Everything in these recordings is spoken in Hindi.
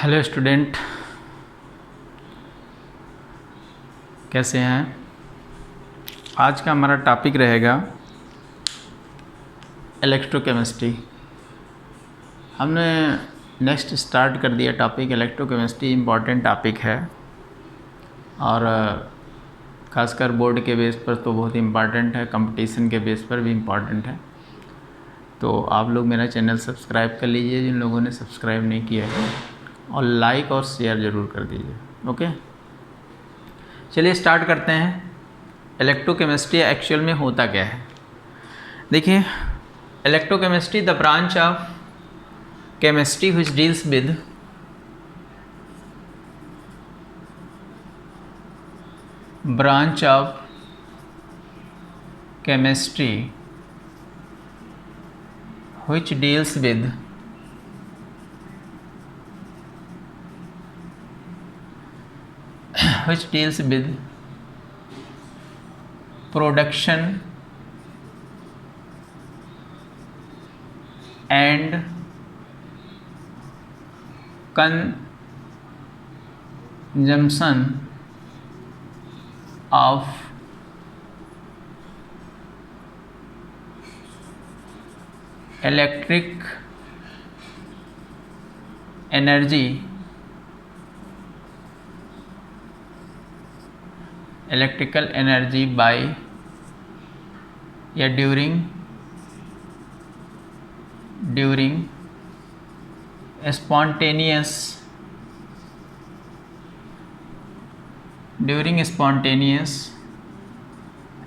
हेलो स्टूडेंट, कैसे हैं। आज का हमारा टॉपिक रहेगा इलेक्ट्रोकेमिस्ट्री। हमने नेक्स्ट स्टार्ट कर दिया टॉपिक। इलेक्ट्रोकेमिस्ट्री इम्पॉर्टेंट टॉपिक है और ख़ासकर बोर्ड के बेस पर तो बहुत इम्पॉर्टेंट है, कंपटीशन के बेस पर भी इम्पॉर्टेंट है। तो आप लोग मेरा चैनल सब्सक्राइब कर लीजिए जिन लोगों ने सब्सक्राइब नहीं किया है, और लाइक और शेयर ज़रूर कर दीजिए। ओके, चलिए स्टार्ट करते हैं। इलेक्ट्रोकेमिस्ट्री एक्चुअल में होता क्या है। देखिए, electrochemistry the branch of chemistry which deals with branch of chemistry which deals with production and consumption of electric energy by या during spontaneous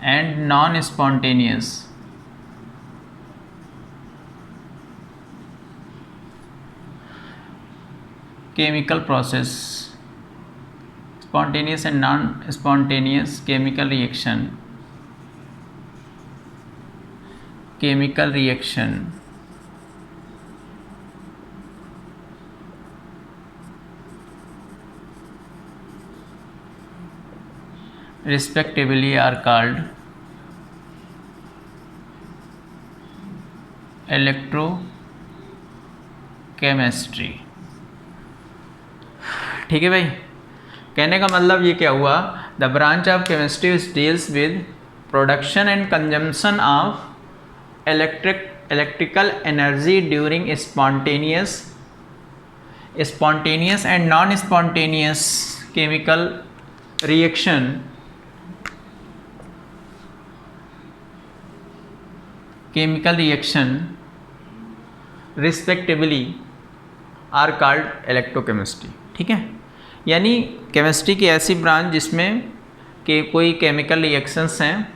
and non-spontaneous chemical process, spontaneous and non-spontaneous chemical reaction respectively are called electrochemistry. ठीक है भाई, कहने का मतलब ये क्या हुआ, the branch of chemistry which deals with production and consumption of electrical energy during spontaneous and non spontaneous chemical reaction respectively are called electrochemistry. ठीक है, यानी केमिस्ट्री की ऐसी ब्रांच जिसमें कि कोई केमिकल रिएक्शंस हैं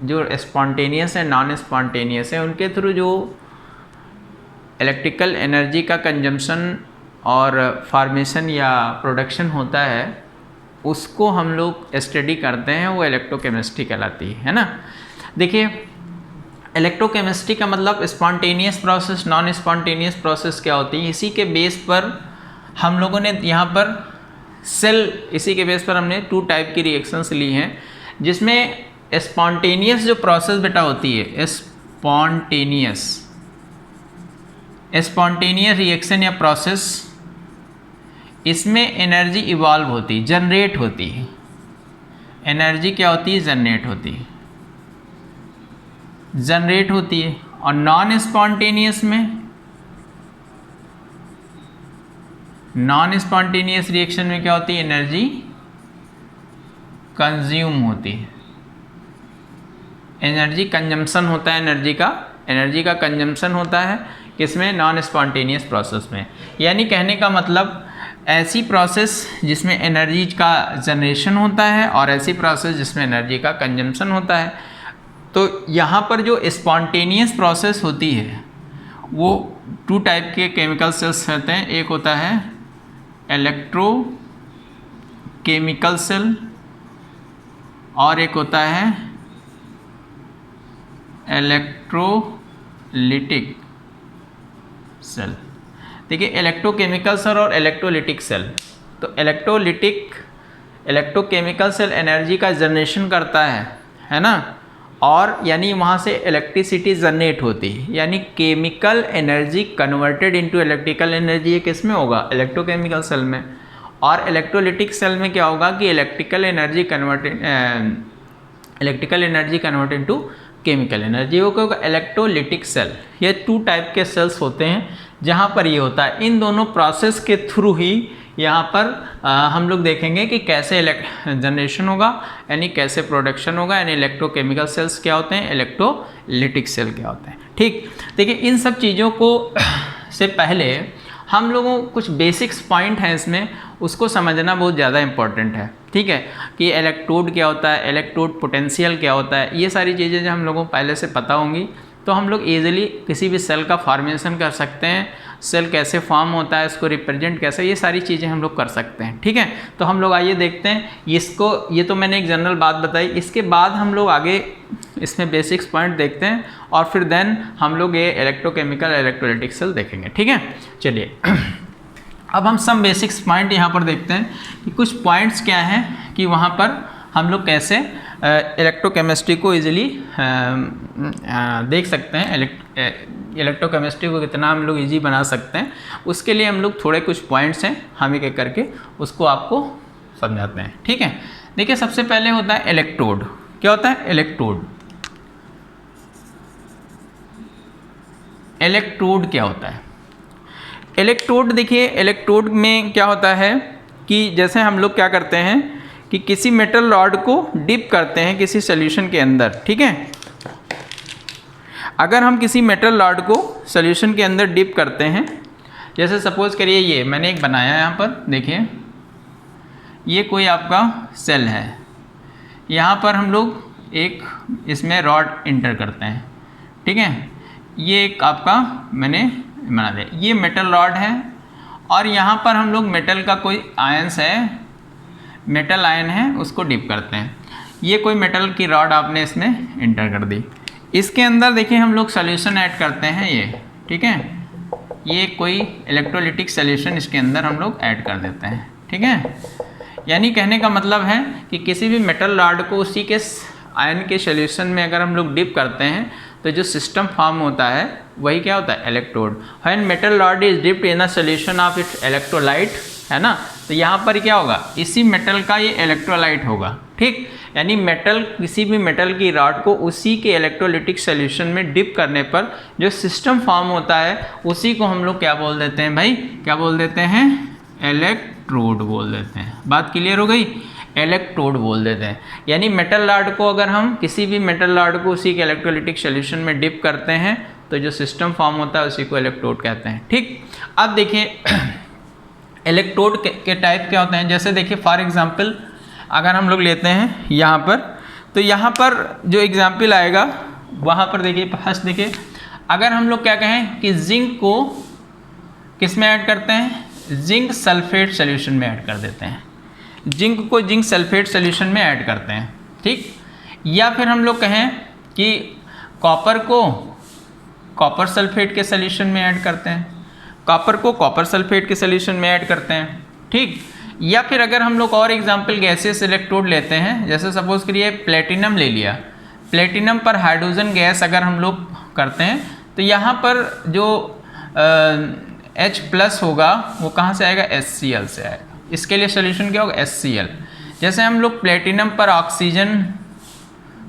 जो स्पॉन्टेनियस है, नॉन स्पॉन्टेनियस है, उनके थ्रू जो इलेक्ट्रिकल एनर्जी का कंजम्पशन और फॉर्मेशन या प्रोडक्शन होता है, उसको हम लोग स्टडी करते हैं, वो इलेक्ट्रोकेमिस्ट्री कहलाती है ना। देखिए, इलेक्ट्रोकेमिस्ट्री का मतलब spontaneous process, non spontaneous process क्या होती है, इसी के बेस पर हम लोगों ने यहाँ पर इसी के बेस पर हमने 2 टाइप की रिएक्शंस ली हैं, जिसमें स्पॉन्टेनियस जो प्रोसेस बेटा होती है, स्पॉन्टेनियस रिएक्शन या प्रोसेस, इसमें एनर्जी इवॉल्व होती, जनरेट होती है। एनर्जी क्या होती है, जनरेट होती है। और नॉन स्पॉन्टेनियस रिएक्शन में क्या होती है, एनर्जी कंज्यूम होती है, एनर्जी कंजम्पशन होता है, एनर्जी का कंजम्पशन होता है किसमें, नॉन स्पॉन्टेनियस प्रोसेस में। यानी कहने का मतलब ऐसी प्रोसेस जिसमें एनर्जी का जनरेशन होता है और ऐसी प्रोसेस जिसमें एनर्जी का कंजम्पशन होता है। तो यहाँ पर जो स्पॉन्टेनियस प्रोसेस होती है वो 2 टाइप के केमिकल सेल्स रहते हैं। एक होता है इलेक्ट्रोकेमिकल सेल और एक होता है इलेक्ट्रोलिटिक सेल। देखिए, इलेक्ट्रोकेमिकल सेल और इलेक्ट्रोलिटिक सेल। तो इलेक्ट्रोकेमिकल सेल एनर्जी का जनरेशन करता है ना, और यानी वहाँ से इलेक्ट्रिसिटी जनरेट होती है, यानी chemical energy converted into electrical energy ये किस में होगा, इलेक्ट्रोकेमिकल सेल में। और इलेक्ट्रोलिटिक सेल में क्या होगा कि electrical energy converted into chemical energy, वो क्या होगा, इलेक्ट्रोलिटिक सेल। ये 2 टाइप के सेल्स होते हैं जहाँ पर ये होता है। इन दोनों प्रोसेस के थ्रू ही यहाँ पर हम लोग देखेंगे कि कैसे जनरेशन होगा, यानी कैसे प्रोडक्शन होगा, यानी इलेक्ट्रोकेमिकल सेल्स क्या होते हैं, इलेक्ट्रोलिटिक सेल क्या होते हैं। ठीक, देखिए इन सब चीज़ों को से पहले हम लोगों को कुछ बेसिक्स पॉइंट हैं इसमें, उसको समझना बहुत ज़्यादा इंपॉर्टेंट है। ठीक है, कि इलेक्ट्रोड क्या होता है, इलेक्ट्रोड पोटेंशियल क्या होता है, ये सारी चीज़ें जब हम लोगों को पहले से पता होंगी तो हम लोग ईजिली किसी भी सेल का फॉर्मेशन कर सकते हैं, सेल कैसे फॉर्म होता है, इसको रिप्रेजेंट कैसे, ये सारी चीज़ें हम लोग कर सकते हैं। ठीक है, तो हम लोग आइए देखते हैं इसको। ये तो मैंने एक जनरल बात बताई, इसके बाद हम लोग आगे इसमें बेसिक्स पॉइंट देखते हैं और फिर देन हम लोग ये इलेक्ट्रोकेमिकल इलेक्ट्रोलिटिक सेल देखेंगे। ठीक है, चलिए अब हम सम बेसिक्स पॉइंट यहाँ पर देखते हैं कि कुछ पॉइंट्स क्या हैं कि वहाँ पर हम लोग कैसे इलेक्ट्रोकेमिस्ट्री को इजीली देख सकते हैं, इलेक्ट्रोकेमिस्ट्री को कितना हम लोग इजी बना सकते हैं। उसके लिए हम लोग थोड़े कुछ पॉइंट्स हैं, हम एक एक करके उसको आपको समझाते हैं। ठीक है, देखिए सबसे पहले होता है इलेक्ट्रोड। क्या होता है, इलेक्ट्रोड। इलेक्ट्रोड क्या होता है, इलेक्ट्रोड देखिए इलेक्ट्रोड में क्या होता है कि जैसे हम लोग क्या करते हैं कि किसी मेटल रॉड को डिप करते हैं किसी सॉल्यूशन के अंदर। ठीक है, अगर हम किसी मेटल रॉड को सॉल्यूशन के अंदर डिप करते हैं, जैसे सपोज करिए ये मैंने एक बनाया है यहाँ पर, देखिए ये कोई आपका सेल है, यहाँ पर हम लोग एक इसमें रॉड इंटर करते हैं। ठीक है, ये एक आपका मैंने बना दिया, ये मेटल रॉड है और यहाँ पर हम लोग मेटल का कोई आयंस है, मेटल आयन है, उसको डिप करते हैं। ये कोई मेटल की रॉड आपने इसमें इंटर कर दी, इसके अंदर देखिए हम लोग सॉल्यूशन ऐड करते हैं ये। ठीक है, ये कोई इलेक्ट्रोलिटिक सॉल्यूशन इसके अंदर हम लोग ऐड कर देते हैं। ठीक है, यानी कहने का मतलब है कि किसी भी मेटल रॉड को उसी के आयन के सॉल्यूशन में अगर हम लोग डिप करते हैं तो जो सिस्टम फॉर्म होता है वही क्या होता है, electrode. When metal rod is dipped in a solution of its electrolyte, है ना, तो यहाँ पर क्या होगा, इसी मेटल का ये इलेक्ट्रोलाइट होगा। ठीक, यानी मेटल, किसी भी मेटल की रॉड को उसी के इलेक्ट्रोलिटिक सॉल्यूशन में डिप करने पर जो सिस्टम फॉर्म होता है उसी को हम लोग क्या बोल देते हैं भाई, क्या बोल देते हैं, इलेक्ट्रोड बोल देते हैं। बात क्लियर हो गई, इलेक्ट्रोड बोल देते हैं। यानी मेटल रॉड को अगर हम किसी भी मेटल रॉड को उसी के इलेक्ट्रोलिटिक सॉल्यूशन में डिप करते हैं तो जो सिस्टम फॉर्म होता है उसी को इलेक्ट्रोड कहते हैं। ठीक, अब देखिए इलेक्ट्रोड के टाइप क्या होते हैं, जैसे देखिए फॉर एग्जांपल अगर हम लोग लेते हैं यहाँ पर, तो यहाँ पर जो एग्जांपल आएगा वहाँ पर देखिए फर्स्ट देखिए, अगर हम लोग क्या कहें कि जिंक को किस में ऐड करते हैं, जिंक सल्फेट सॉल्यूशन में ऐड कर देते हैं, जिंक को जिंक सल्फेट सॉल्यूशन में ऐड करते हैं। ठीक, या फिर हम लोग कहें कि कॉपर को कॉपर सल्फेट के सॉल्यूशन में ऐड करते हैं, कॉपर को कॉपर सल्फेट के सॉल्यूशन में ऐड करते हैं। ठीक, या फिर अगर हम लोग और एग्जांपल गैसेस इलेक्ट्रोड लेते हैं, जैसे सपोज करिए प्लेटिनम ले लिया, प्लेटिनम पर हाइड्रोजन गैस अगर हम लोग करते हैं तो यहाँ पर जो H+ होगा वो कहाँ से आएगा, HCl से आएगा। इसके लिए सॉल्यूशन क्या होगा, HCl। जैसे हम लोग प्लेटिनम पर ऑक्सीजन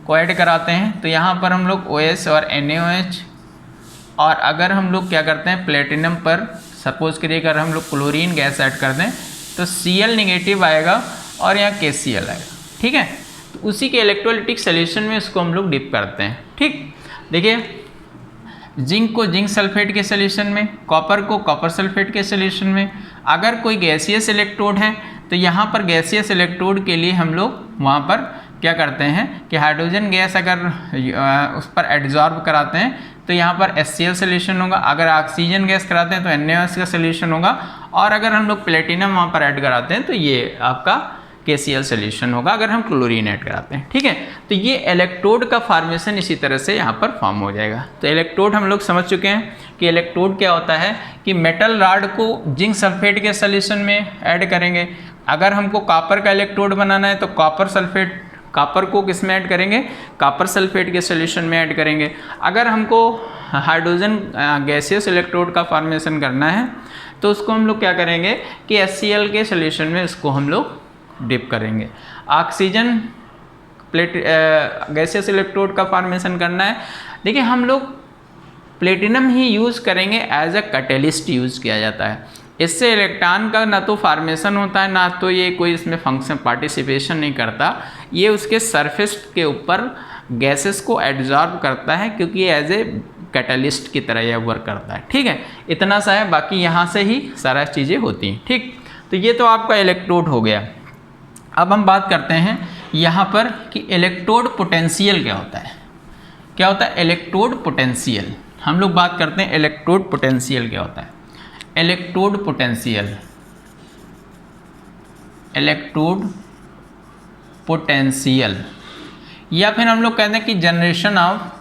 को ऐड कराते हैं तो यहाँ पर हम लोग OH और NaOH, और अगर हम लोग क्या करते हैं प्लेटिनम पर सपोज करिए अगर हम लोग क्लोरीन गैस ऐड कर दें तो Cl नेगेटिव आएगा और यहाँ KCl आएगा। ठीक है, तो उसी के इलेक्ट्रोलिटिक सॉल्यूशन में उसको हम लोग डिप करते हैं। ठीक, देखिए जिंक को जिंक सल्फेट के सॉल्यूशन में, कॉपर को कॉपर सल्फेट के सॉल्यूशन में। अगर कोई गैसियस इलेक्ट्रोड है तो यहाँ पर गैसियस इलेक्ट्रोड के लिए हम लोग वहाँ पर क्या करते हैं कि हाइड्रोजन गैस अगर उस पर एड्जॉर्ब कराते हैं तो यहाँ पर HCl सॉल्यूशन होगा, अगर ऑक्सीजन गैस कराते हैं तो NaOH का सॉल्यूशन होगा, और अगर हम लोग प्लेटिनम वहाँ पर ऐड कराते हैं तो ये आपका KCl सॉल्यूशन होगा अगर हम क्लोरीन ऐड कराते हैं। ठीक है, तो ये इलेक्ट्रोड का फॉर्मेशन इसी तरह से यहाँ पर फॉर्म हो जाएगा। तो इलेक्ट्रोड हम लोग समझ चुके हैं कि इलेक्ट्रोड क्या होता है कि मेटल रॉड को जिंक सल्फेट के सॉल्यूशन में ऐड करेंगे। अगर हमको कॉपर का इलेक्ट्रोड बनाना है तो कॉपर सल्फेट कॉपर को किस में ऐड करेंगे, कॉपर सल्फेट के सोल्यूशन में ऐड करेंगे। अगर हमको हाइड्रोजन गैसियस इलेक्ट्रोड का फॉर्मेशन करना है तो उसको हम लोग क्या करेंगे कि HCl के सोल्यूशन में इसको हम लोग डिप करेंगे। ऑक्सीजन गैसियस इलेक्ट्रोड का फॉर्मेशन करना है, देखिए हम लोग प्लेटिनम ही यूज़ करेंगे, एज अ कैटेलिस्ट यूज़ किया जाता है। इससे इलेक्ट्रॉन का ना तो फॉर्मेशन होता है, ना तो ये कोई इसमें फंक्शन पार्टिसिपेशन नहीं करता, ये उसके सरफेस के ऊपर गैसेस को एब्जॉर्ब करता है, क्योंकि ये एज ए कैटलिस्ट की तरह यह वर्क करता है। ठीक है, इतना सा है, बाकी यहाँ से ही सारा चीज़ें होती हैं। ठीक, तो ये तो आपका इलेक्ट्रोड हो गया। अब हम बात करते हैं यहाँ पर कि इलेक्ट्रोड पोटेंशियल क्या होता है। क्या होता है इलेक्ट्रोड पोटेंशियल? हम लोग बात करते हैं इलेक्ट्रोड पोटेंशियल क्या होता है। इलेक्ट्रोड पोटेंशियल, इलेक्ट्रोड पोटेंशियल, या फिर हम लोग कहते हैं कि generation of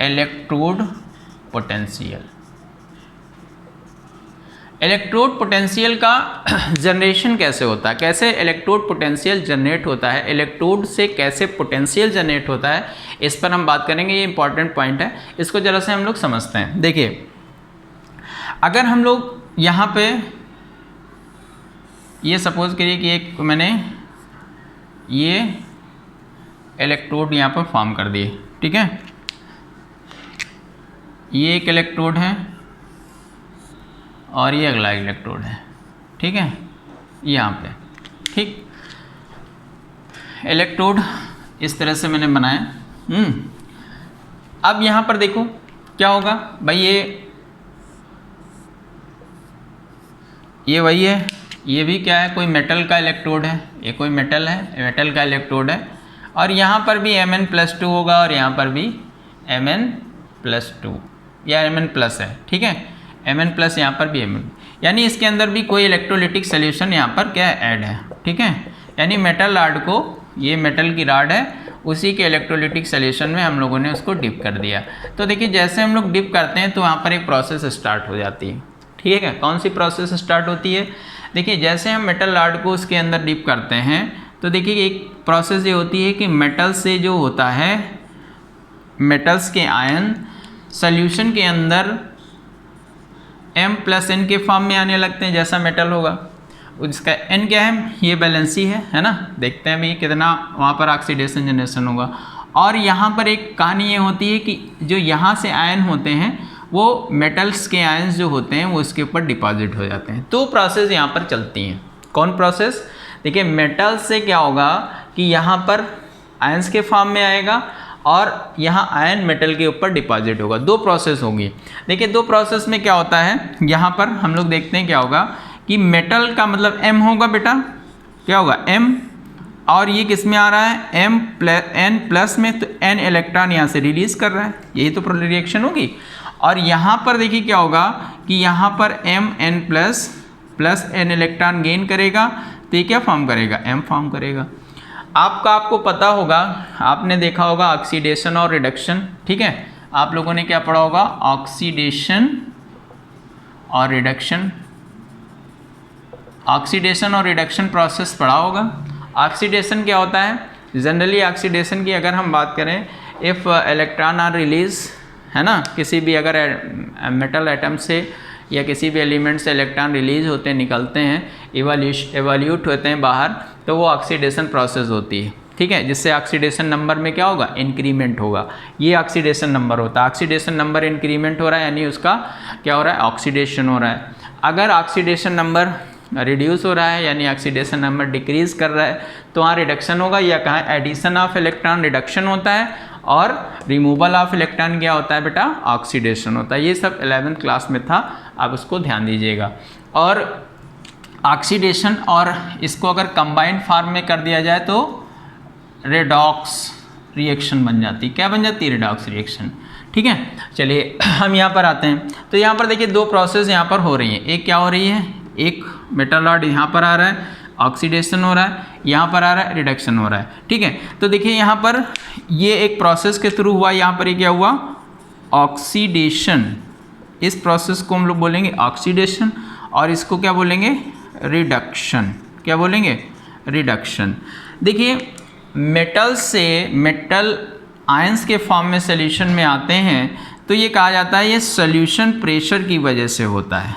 electrode potential. Electrode potential का जनरेशन कैसे होता है, कैसे इलेक्ट्रोड पोटेंशियल जनरेट होता है, इलेक्ट्रोड से कैसे पोटेंशियल जनरेट होता है, इस पर हम बात करेंगे। ये इंपॉर्टेंट पॉइंट है, इसको जरा से हम लोग समझते हैं। देखिए, अगर हम लोग यहाँ पे ये सपोज करिए कि एक मैंने ये इलेक्ट्रोड यहाँ पर फॉर्म कर दिए, ठीक है, ये एक इलेक्ट्रोड है और ये अगला इलेक्ट्रोड है, ठीक है, यहाँ पे। ठीक, इलेक्ट्रोड इस तरह से मैंने बनाया। अब यहाँ पर देखो क्या होगा भाई, ये वही है, ये भी क्या है, कोई मेटल का इलेक्ट्रोड है, ये कोई मेटल है, मेटल का इलेक्ट्रोड है, और यहाँ पर भी Mn+2 होगा और यहाँ पर भी Mn+2 या Mn+ है, ठीक है, Mn+ यहाँ पर भी Mn, यानी इसके अंदर भी कोई इलेक्ट्रोलिटिक सोल्यूशन यहाँ पर क्या ऐड है, ठीक है, यानी मेटल राड को, ये मेटल की राड है, उसी के इलेक्ट्रोलिटिक सोल्यूशन में हम लोगों ने उसको डिप कर दिया। तो देखिए जैसे हम लोग डिप करते हैं तो वहाँ पर एक प्रोसेस स्टार्ट हो जाती है, ठीक है। कौन सी प्रोसेस स्टार्ट होती है? देखिए जैसे हम मेटल राड को उसके अंदर डिप करते हैं तो देखिए एक प्रोसेस ये होती है कि मेटल से जो होता है, मेटल्स के आयन सॉल्यूशन के अंदर M+N के फॉर्म में आने लगते हैं, जैसा मेटल होगा उसका N क्या है, ये बैलेंसी है ना, देखते हैं भाई कितना वहाँ पर ऑक्सीडेशन जनरेशन होगा। और यहाँ पर एक कहानी ये होती है कि जो यहाँ से आयन होते हैं वो मेटल्स के आयन्स जो होते हैं वो इसके ऊपर डिपॉजिट हो जाते हैं। तो प्रोसेस यहाँ पर चलती हैं। कौन प्रोसेस? देखिए मेटल से क्या होगा कि यहाँ पर आयन्स के फॉर्म में आएगा और यहाँ आयन मेटल के ऊपर डिपॉजिट होगा। दो प्रोसेस होगी। देखिए दो प्रोसेस में क्या होता है, यहाँ पर हम लोग देखते हैं क्या होगा कि मेटल का मतलब M होगा बेटा, क्या होगा M, और ये किस में आ रहा है N+ में, तो N इलेक्ट्रॉन यहाँ से रिलीज कर रहा है, यही तो रिएक्शन होगी। और यहाँ पर देखिए क्या होगा कि यहाँ पर Mn+ N इलेक्ट्रॉन गेन करेगा तो ये क्या फॉर्म करेगा, M फॉर्म करेगा। आपको पता होगा, आपने देखा होगा ऑक्सीडेशन और रिडक्शन, ठीक है, आप लोगों ने क्या पढ़ा होगा, ऑक्सीडेशन और रिडक्शन, ऑक्सीडेशन और रिडक्शन प्रोसेस पढ़ा होगा। ऑक्सीडेशन क्या होता है? जनरली ऑक्सीडेशन की अगर हम बात करें, इफ़ इलेक्ट्रॉन आर रिलीज, है ना, किसी भी अगर मेटल एटम से या किसी भी एलिमेंट से इलेक्ट्रॉन रिलीज होते हैं, निकलते हैं, एवोल्यूट होते हैं बाहर, तो वो ऑक्सीडेशन प्रोसेस होती है, ठीक है, जिससे ऑक्सीडेशन नंबर में क्या होगा, इंक्रीमेंट होगा। ये ऑक्सीडेशन नंबर होता है। ऑक्सीडेशन नंबर इंक्रीमेंट हो रहा है यानी उसका क्या हो रहा है, ऑक्सीडेशन हो रहा है। अगर ऑक्सीडेशन नंबर रिड्यूस हो रहा है यानी ऑक्सीडेशन नंबर डिक्रीज कर रहा है तो वहाँ रिडक्शन होगा, या कहाँ एडिशन ऑफ इलेक्ट्रॉन रिडक्शन होता है, और रिमूवल ऑफ इलेक्ट्रॉन क्या होता है बेटा, ऑक्सीडेशन होता है। ये सब 11th क्लास में था, आप उसको ध्यान दीजिएगा। और ऑक्सीडेशन और इसको अगर कंबाइंड फॉर्म में कर दिया जाए तो रेडॉक्स रिएक्शन बन जाती है। क्या बन जाती है, रेडॉक्स रिएक्शन, ठीक है। चलिए हम यहाँ पर आते हैं, तो यहाँ पर देखिए दो प्रोसेस यहाँ पर हो रही हैं। एक क्या हो रही है, एक मेटल रॉड यहाँ पर आ रहा है, ऑक्सीडेशन हो रहा है, यहाँ पर आ रहा है रिडक्शन हो रहा है, ठीक है। तो देखिए यहाँ पर ये एक प्रोसेस के थ्रू हुआ, यहाँ पर ये क्या हुआ, ऑक्सीडेशन। इस प्रोसेस को हम लोग बोलेंगे ऑक्सीडेशन और इसको क्या बोलेंगे, रिडक्शन। क्या बोलेंगे? रिडक्शन। देखिए मेटल से मेटल आयंस के फॉर्म में सॉल्यूशन में आते हैं तो ये कहा जाता है ये सॉल्यूशन प्रेशर की वजह से होता है,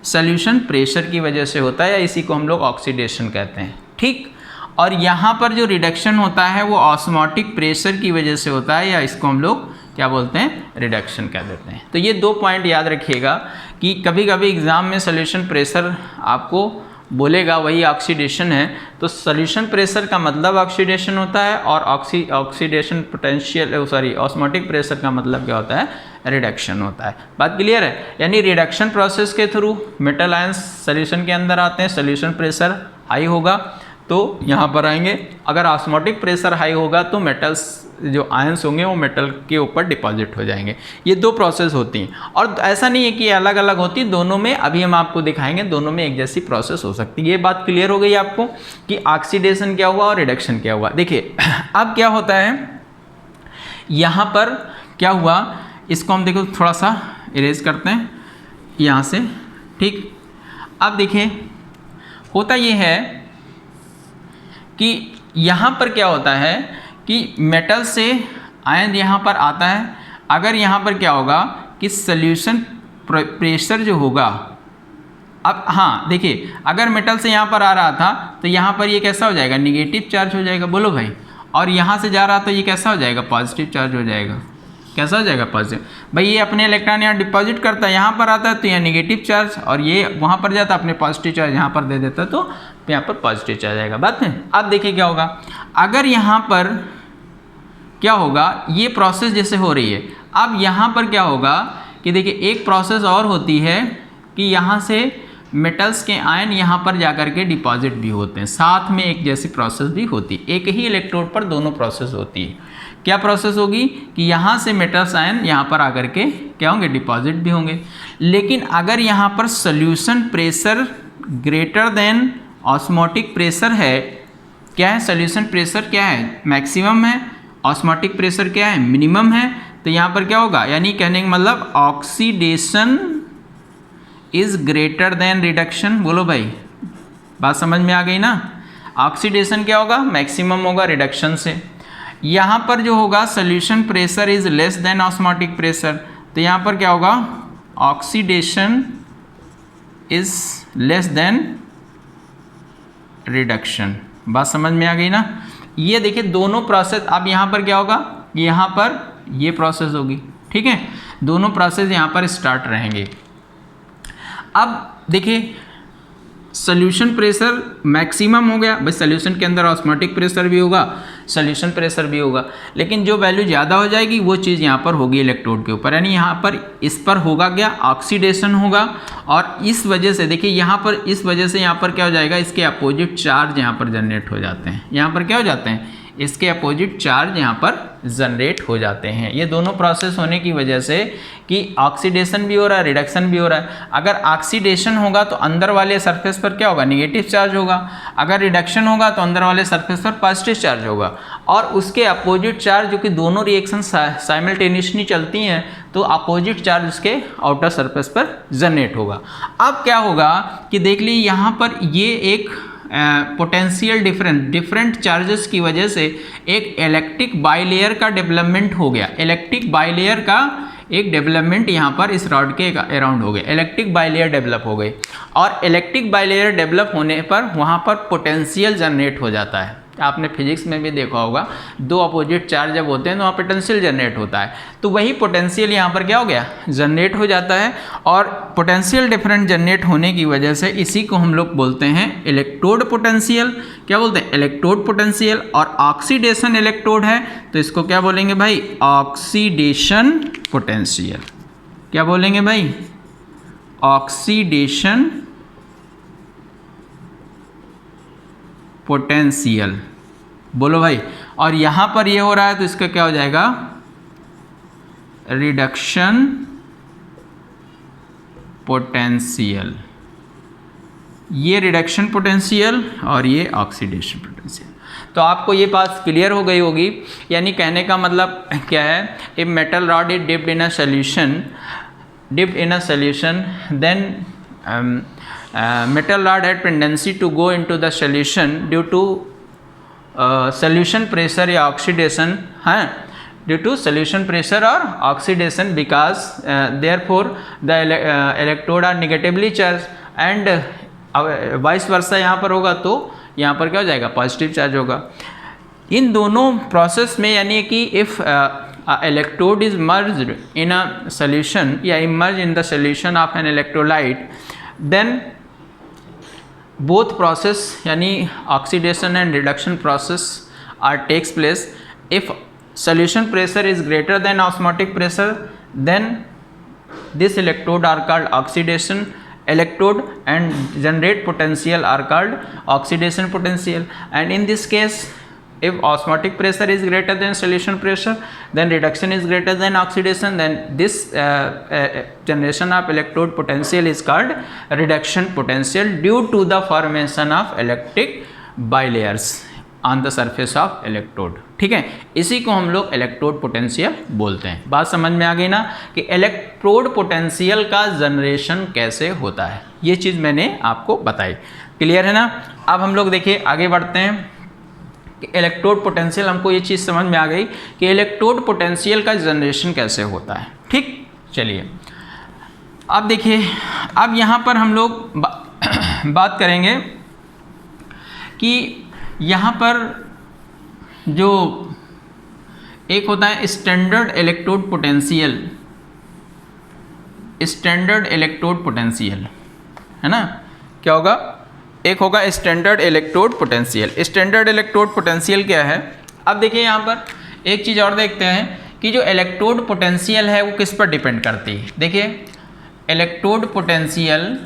सॉल्यूशन प्रेशर की वजह से होता है, या इसी को हम लोग ऑक्सीडेशन कहते हैं, ठीक। और यहाँ पर जो रिडक्शन होता है वो ऑस्मोटिक प्रेशर की वजह से होता है, या इसको हम लोग क्या बोलते हैं? रिडक्शन कह देते हैं। तो ये 2 पॉइंट याद रखिएगा कि कभी कभी एग्ज़ाम में सॉल्यूशन प्रेशर आपको बोलेगा वही ऑक्सीडेशन है, तो सॉल्यूशन प्रेशर का मतलब ऑक्सीडेशन होता है, और oxidation potential sorry osmotic pressure का मतलब क्या होता है? रिडक्शन होता है। बात क्लियर है? यानी रिडक्शन प्रोसेस के थ्रू मेटल आयंस सॉल्यूशन के अंदर आते हैं, सॉल्यूशन प्रेशर हाई होगा तो यहाँ पर आएंगे, अगर ऑस्मोटिक प्रेशर हाई होगा तो मेटल्स जो आयंस होंगे वो मेटल के ऊपर डिपॉजिट हो जाएंगे। ये 2 प्रोसेस होती हैं, और ऐसा नहीं है कि अलग अलग होती, दोनों में अभी हम आपको दिखाएंगे, दोनों में एक जैसी प्रोसेस हो सकती है। ये बात क्लियर हो गई आपको कि ऑक्सीडेशन क्या हुआ और रिडक्शन क्या हुआ। देखिए अब क्या होता है, यहाँ पर क्या हुआ, इसको हम देखो थोड़ा सा इरेज करते हैं यहाँ से, ठीक। अब देखिए होता ये है कि यहाँ पर क्या होता है कि मेटल से आयन यहाँ पर आता है, अगर यहाँ पर क्या होगा कि सॉल्यूशन प्रेशर जो होगा, अब हाँ देखिए अगर मेटल से यहाँ पर आ रहा था तो यहाँ पर ये कैसा हो जाएगा? निगेटिव चार्ज हो जाएगा, बोलो भाई। और यहाँ से जा रहा तो ये कैसा हो जाएगा? पॉजिटिव चार्ज हो जाएगा। कैसा हो जाएगा? पॉजिटिव। भाई ये अपने इलेक्ट्रॉन यहाँ डिपॉजिट करता है, यहाँ पर आता है तो यहाँ निगेटिव चार्ज, और ये वहाँ पर जाता है अपने पॉजिटिव चार्ज यहाँ पर दे देता है तो यहाँ पर पॉजिटिव चार्ज आएगा। बात है। अब देखिए क्या होगा, अगर यहाँ पर क्या होगा, ये प्रोसेस जैसे हो रही है, अब यहाँ पर क्या होगा कि देखिए एक प्रोसेस और होती है कि यहाँ से मेटल्स के आयन यहाँ पर जाकर के डिपॉजिट भी होते हैं, साथ में एक जैसी प्रोसेस भी होती है, एक ही इलेक्ट्रोड पर दोनों प्रोसेस होती है। क्या प्रोसेस होगी कि यहाँ से मेटल्स आयन यहाँ पर आकर के क्या होंगे? डिपॉजिट भी होंगे। लेकिन अगर यहाँ पर solution pressure greater than osmotic pressure है, क्या है? सॉल्यूशन प्रेशर क्या है? मैक्सिमम है, ऑस्मोटिक प्रेशर क्या है? मिनिमम है। तो यहाँ पर क्या होगा, यानी कहने का मतलब oxidation is greater than reduction. बोलो भाई, बात समझ में आ गई ना? ऑक्सीडेशन क्या होगा? मैक्सिमम होगा रिडक्शन से। यहाँ पर जो होगा solution pressure is less than osmotic pressure, तो यहाँ पर क्या होगा? Oxidation is less than reduction. बात समझ में आ गई ना? ये देखिए दोनों प्रोसेस, अब यहाँ पर क्या होगा, यहाँ पर ये प्रोसेस होगी, ठीक है। दोनों प्रोसेस यहाँ पर स्टार्ट रहेंगे। अब देखिए सॉल्यूशन प्रेशर मैक्सिमम हो गया, भाई सॉल्यूशन के अंदर ऑस्मोटिक प्रेशर भी होगा, सॉल्यूशन प्रेशर भी होगा, लेकिन जो वैल्यू ज़्यादा हो जाएगी वो चीज़ यहाँ पर होगी इलेक्ट्रोड के ऊपर, यानी यहाँ पर इस पर होगा क्या? ऑक्सीडेशन होगा। और इस वजह से देखिए यहाँ पर इस वजह से यहाँ पर क्या हो जाएगा? इसके अपोजिट चार्ज यहाँ पर जनरेट हो जाते हैं। यहाँ पर क्या हो जाते हैं? इसके अपोजिट चार्ज यहाँ पर जनरेट हो जाते हैं। ये दोनों प्रोसेस होने की वजह से कि ऑक्सीडेशन भी हो रहा है, रिडक्शन भी हो रहा है। अगर ऑक्सीडेशन होगा तो अंदर वाले सरफेस पर क्या होगा? निगेटिव चार्ज होगा। अगर रिडक्शन होगा तो अंदर वाले सरफेस पर पॉजिटिव चार्ज होगा। और उसके अपोजिट चार्ज, जो कि दोनों रिएक्शन साइमल्टेनियसली चलती हैं, तो अपोजिट चार्ज उसके आउटर सरफेस पर जनरेट होगा। अब क्या होगा कि देख लीजिए यहाँ पर ये एक पोटेंशियल डिफरेंट चार्जेस की वजह से एक इलेक्ट्रिक बाइलेयर का डेवलपमेंट हो गया। इलेक्ट्रिक बाइलेयर का एक डेवलपमेंट यहाँ पर इस रॉड के अराउंड हो गए, इलेक्ट्रिक बाइलेयर डेवलप हो गई। और इलेक्ट्रिक बाइलेयर डेवलप होने पर वहाँ पर पोटेंशियल जनरेट हो जाता है। आपने फिजिक्स में भी देखा होगा, दो अपोजिट चार्ज जब होते हैं तो वहाँ पोटेंशियल जनरेट होता है। तो वही पोटेंशियल यहाँ पर क्या हो गया? जनरेट हो जाता है। और पोटेंशियल डिफरेंट जनरेट होने की वजह से इसी को हम लोग बोलते हैं इलेक्ट्रोड पोटेंशियल। क्या बोलते हैं? Electrode potential. और ऑक्सीडेशन इलेक्ट्रोड है तो इसको क्या बोलेंगे भाई? Oxidation potential. क्या बोलेंगे भाई? Oxidation potential. बोलो भाई। और यहाँ पर ये हो रहा है तो इसका क्या हो जाएगा? Reduction potential. ये रिडक्शन पोटेंशियल और ये ऑक्सीडेशन पोटेंशियल। तो आपको ये बात क्लियर हो गई होगी। यानी कहने का मतलब क्या है? A metal rod is dipped in a solution, then metal rod had tendency to go into the solution due to solution pressure या oxidation है, due to solution pressure or oxidation, because therefore the electrode are negatively charged and vice versa यहाँ पर होगा तो यहाँ पर क्या हो जाएगा, पॉजिटिव चार्ज होगा। इन दोनों प्रोसेस में यानी कि if electrode is merged in a solution या immersed in the solution of an electrolyte, then both process यानी oxidation and reduction process are takes place. If solution pressure is greater than osmotic pressure, then this electrode are called oxidation electrode and generate potential are called oxidation potential. And in this case, if osmotic pressure is greater than solution pressure, then reduction is greater than oxidation, then this generation of electrode potential is called reduction potential due to the formation of electric bilayers on the surface of electrode। ठीक है, इसी को हम लोग इलेक्ट्रोड पोटेंशियल बोलते हैं। बात समझ में आ गई ना कि इलेक्ट्रोड पोटेंशियल का जनरेशन कैसे होता है, ये चीज़ मैंने आपको बताई। क्लियर है ना। अब हम लोग देखिए आगे बढ़ते हैं कि इलेक्ट्रोड पोटेंशियल, हमको ये चीज़ समझ में आ गई कि इलेक्ट्रोड पोटेंशियल का जनरेशन कैसे होता है। ठीक, चलिए अब देखिए, अब यहाँ पर हम लोग बात करेंगे कि यहाँ पर जो एक होता है standard electrode potential, standard electrode potential है ना, क्या होगा, एक होगा standard electrode potential. Standard electrode potential क्या है, अब देखिए यहाँ पर एक चीज़ और देखते हैं कि जो इलेक्ट्रोड पोटेंशियल है वो किस पर डिपेंड करती है। देखिए इलेक्ट्रोड पोटेंशियल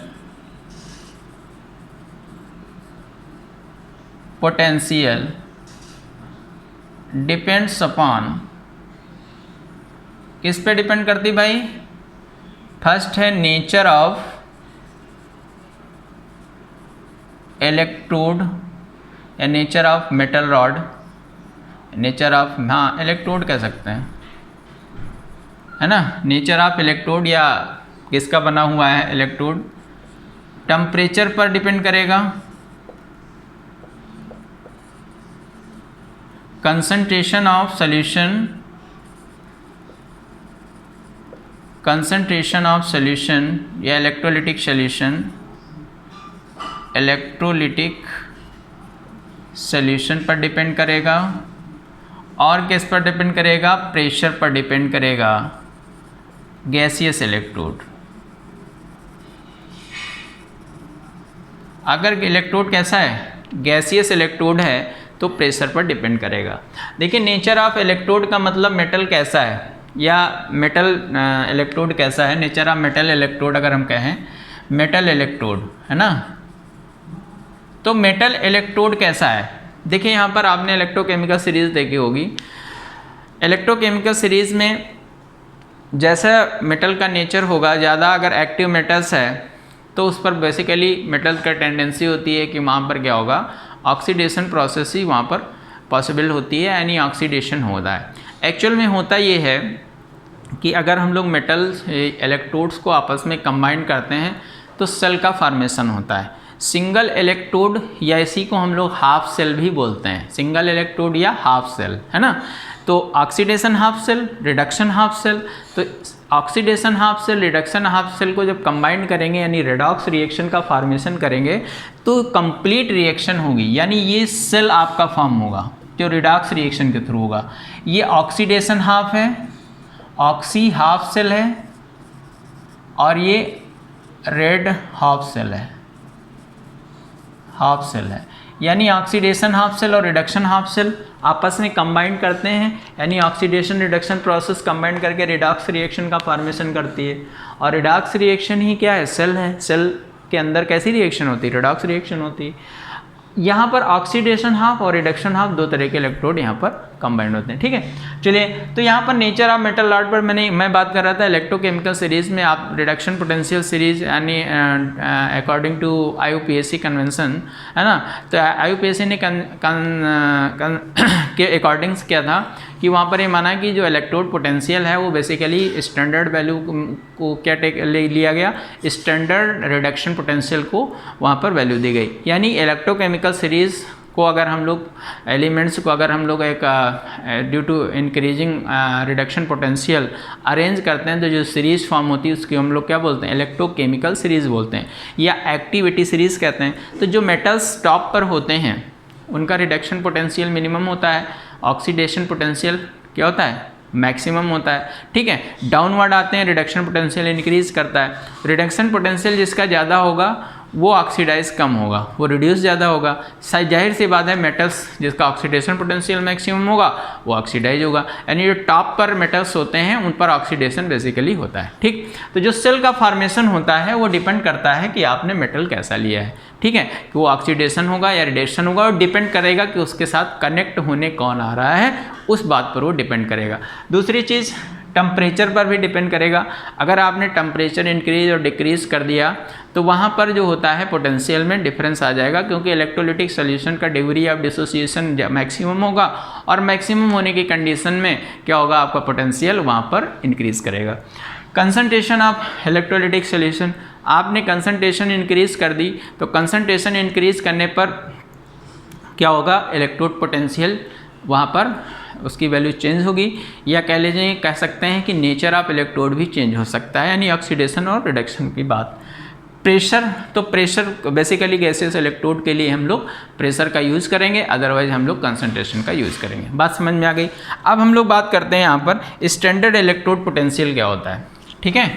डिपेंड्स अपॉन, किस पे डिपेंड करती भाई, फर्स्ट है नेचर ऑफ इलेक्ट्रोड या nature of metal rod, nature of, हाँ इलेक्ट्रोड कह सकते हैं है ना, नेचर ऑफ इलेक्ट्रोड या किसका बना हुआ है इलेक्ट्रोड, टेम्परेचर पर डिपेंड करेगा, concentration of solution, concentration of solution या इलेक्ट्रोलिटिक सॉल्यूशन, इलेक्ट्रोलिटिक सॉल्यूशन पर डिपेंड करेगा, और किस पर डिपेंड करेगा, प्रेशर पर डिपेंड करेगा, गैसियस इलेक्ट्रोड। अगर इलेक्ट्रोड कैसा है, गैसियस इलेक्ट्रोड है तो प्रेशर पर डिपेंड करेगा। देखिए नेचर ऑफ इलेक्ट्रोड का मतलब मेटल कैसा है या मेटल इलेक्ट्रोड कैसा है, नेचर ऑफ मेटल इलेक्ट्रोड अगर हम कहें, मेटल इलेक्ट्रोड है ना, तो मेटल इलेक्ट्रोड कैसा है। देखिए यहाँ पर आपने इलेक्ट्रोकेमिकल सीरीज़ देखी होगी, इलेक्ट्रोकेमिकल सीरीज़ में जैसा मेटल का नेचर होगा, ज़्यादा अगर एक्टिव मेटल्स है तो उस पर बेसिकली मेटल का टेंडेंसी होती है कि वहाँ पर क्या होगा, ऑक्सीडेशन प्रोसेस ही वहाँ पर पॉसिबल होती है, यानी ऑक्सीडेशन होता है। एक्चुअल में होता ये है कि अगर हम लोग मेटल इलेक्ट्रोड्स को आपस में कंबाइन करते हैं तो सेल का फॉर्मेशन होता है, सिंगल इलेक्ट्रोड या इसी को हम लोग हाफ सेल भी बोलते हैं, सिंगल इलेक्ट्रोड या हाफ सेल है ना। तो oxidation half cell, reduction half cell, तो oxidation half cell, reduction half cell को जब कंबाइन करेंगे यानी रेडॉक्स रिएक्शन का फॉर्मेशन करेंगे तो कंप्लीट रिएक्शन होगी, यानी ये सेल आपका फॉर्म होगा जो रिडॉक्स रिएक्शन के थ्रू होगा। ये ऑक्सीडेशन हाफ है, ऑक्सी हाफ सेल है, और ये रेड हाफ सेल है, हाफ सेल है, यानी ऑक्सीडेशन हाफ सेल और रिडक्शन हाफ सेल आपस में कंबाइन करते हैं, यानी ऑक्सीडेशन रिडक्शन प्रोसेस कंबाइन करके रिडॉक्स रिएक्शन का फॉर्मेशन करती है। और रिडॉक्स रिएक्शन ही क्या है, सेल है, सेल के अंदर कैसी रिएक्शन होती है, रिडॉक्स रिएक्शन होती है। यहाँ पर ऑक्सीडेशन हाफ और रिडक्शन हाफ दो तरह के इलेक्ट्रोड यहाँ पर कंबाइंड होते हैं। ठीक है, चलिए तो यहाँ पर नेचर ऑफ मेटल रॉड पर मैं बात कर रहा था। इलेक्ट्रोकेमिकल सीरीज़ में आप रिडक्शन पोटेंशियल सीरीज यानी अकॉर्डिंग टू IUPAC कन्वेंशन है ना, तो IUPAC ने के अकॉर्डिंग क्या था कि वहाँ पर ये माना कि जो इलेक्ट्रोड पोटेंशियल है वो बेसिकली स्टैंडर्ड वैल्यू को क्या लिया गया, स्टैंडर्ड रिडक्शन पोटेंशियल को वहाँ पर वैल्यू दी गई। यानी इलेक्ट्रोकेमिकल सीरीज़ को अगर हम लोग एलिमेंट्स को अगर हम लोग एक due to increasing reduction potential arrange करते हैं तो जो सीरीज़ फॉर्म होती है उसकी हम लोग क्या बोलते हैं, इलेक्ट्रोकेमिकल सीरीज़ बोलते हैं या एक्टिविटी सीरीज़ कहते हैं। तो जो मेटल्स टॉप पर होते हैं उनका रिडक्शन पोटेंशियल मिनिमम होता है, ऑक्सीडेशन पोटेंशियल क्या होता है, मैक्सिमम होता है। ठीक है, डाउनवर्ड आते हैं, रिडक्शन पोटेंशियल इंक्रीज करता है। रिडक्शन पोटेंशियल जिसका ज़्यादा होगा वो ऑक्सीडाइज कम होगा, वो रिड्यूस ज़्यादा होगा। जाहिर सी बात है मेटल्स जिसका ऑक्सीडेशन पोटेंशियल मैक्सिमम होगा वो ऑक्सीडाइज होगा, यानी जो टॉप पर मेटल्स होते हैं उन पर ऑक्सीडेशन बेसिकली होता है। ठीक, तो जो सेल का फॉर्मेशन होता है वो डिपेंड करता है कि आपने मेटल कैसा लिया है। ठीक है, कि वो ऑक्सीडेशन होगा या रिडक्शन होगा, और डिपेंड करेगा कि उसके साथ कनेक्ट होने कौन आ रहा है, उस बात पर वो डिपेंड करेगा। दूसरी चीज़ टेम्परेचर पर भी डिपेंड करेगा। अगर आपने टेम्परेचर इंक्रीज और डिक्रीज कर दिया तो वहाँ पर जो होता है पोटेंशियल में डिफरेंस आ जाएगा, क्योंकि इलेक्ट्रोलिटिक सॉल्यूशन का डिग्री ऑफ डिसोसिएशन मैक्सिमम होगा और मैक्सिमम होने की कंडीशन में क्या होगा, आपका पोटेंशियल वहाँ पर इंक्रीज करेगा। कंसंट्रेशन ऑफ इलेक्ट्रोलिटिक सॉल्यूशन, आपने कंसंट्रेशन इंक्रीज कर दी तो कंसंट्रेशन इंक्रीज करने पर क्या होगा, इलेक्ट्रोड पोटेंशियल वहाँ पर उसकी वैल्यू चेंज होगी, या कह सकते हैं कि नेचर ऑफ इलेक्ट्रोड भी चेंज हो सकता है, यानी ऑक्सीडेशन और रिडक्शन की बात। प्रेशर, तो प्रेशर बेसिकली गैसेस इलेक्ट्रोड के लिए हम लोग प्रेशर का यूज़ करेंगे, अदरवाइज हम लोग कंसंट्रेशन का यूज़ करेंगे। बात समझ में आ गई। अब हम लोग बात करते हैं यहाँ पर स्टैंडर्ड इलेक्ट्रोड पोटेंशियल क्या होता है। ठीक है,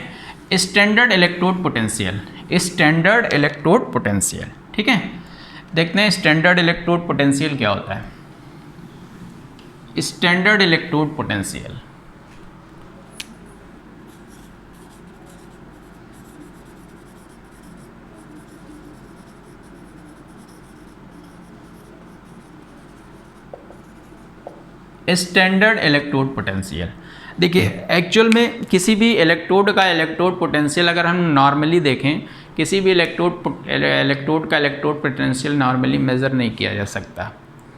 standard electrode potential, standard electrode potential. ठीक है, देखते हैं स्टैंडर्ड इलेक्ट्रोड पोटेंशियल क्या होता है। Standard electrode potential, standard electrode potential, देखिए एक्चुअल में किसी भी इलेक्ट्रोड का इलेक्ट्रोड पोटेंशियल अगर हम नॉर्मली देखें, किसी भी इलेक्ट्रोड का इलेक्ट्रोड पोटेंशियल नॉर्मली मेज़र नहीं किया जा सकता।